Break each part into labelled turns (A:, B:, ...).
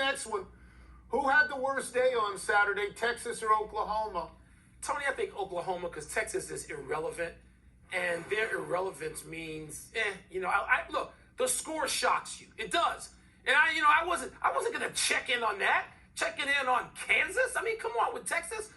A: next one. Who had the worst day on Saturday, Texas or Oklahoma?
B: Tony, I think Oklahoma, because Texas is irrelevant, and their irrelevance means, look, the score shocks you. It does. And I wasn't going to check in on that. Checking in on Kansas? I mean, come on, with Texas.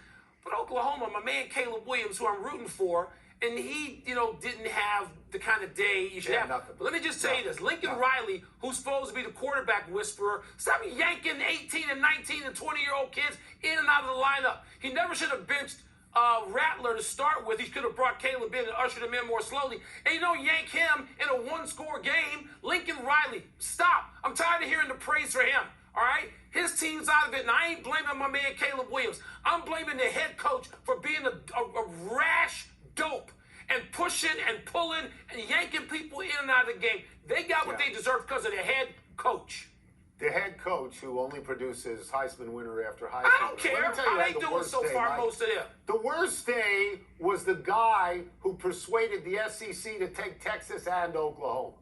B: But Oklahoma, my man Caleb Williams, who I'm rooting for, and he, didn't have the kind of day you should have.
A: Nothing.
B: But let me just tell you this. Lincoln Riley, who's supposed to be the quarterback whisperer, stop yanking 18 and 19 and 20-year-old kids in and out of the lineup. He never should have benched Rattler to start with. He could have brought Caleb in and ushered him in more slowly. And you don't yank him in a one-score game. Lincoln Riley, stop. I'm tired of hearing the praise for him. All right? His team's out of it, and I ain't blaming my man Caleb Williams. I'm blaming the head coach for being a rash dope and pushing and pulling and yanking people in and out of the game. They got what they deserve because of the head coach.
A: The head coach who only produces Heisman winner after Heisman
B: I don't
A: winner.
B: care how they doing so far,
A: Mike.
B: most of them.
A: The worst day was the guy who persuaded the SEC to take Texas and Oklahoma.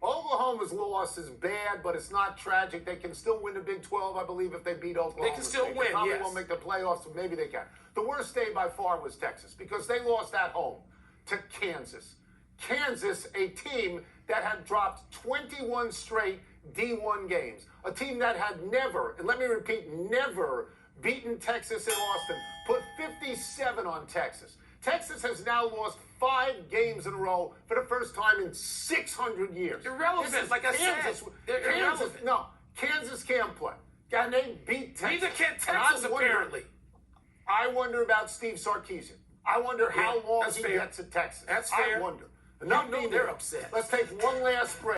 A: Oklahoma's loss is bad, but it's not tragic. They can still win the Big 12, I believe, if they beat Oklahoma.
B: They can still win,
A: They probably
B: yes.
A: won't make the playoffs, but maybe they can. The worst day by far was Texas because they lost at home to Kansas. Kansas, a team that had dropped 21 straight D1 games. A team that had never, and let me repeat, never beaten Texas in Austin, put 57 on Texas. Texas has now lost 5 games in a row for the first time in 600 years.
B: Irrelevant, like I said. They're irrelevant.
A: No, Kansas can't play. And they beat Texas.
B: Neither can Texas, apparently.
A: I wonder about Steve Sarkisian. I wonder how long he gets at Texas.
B: That's fair.
A: I wonder.
B: They're upset.
A: Let's take one last break.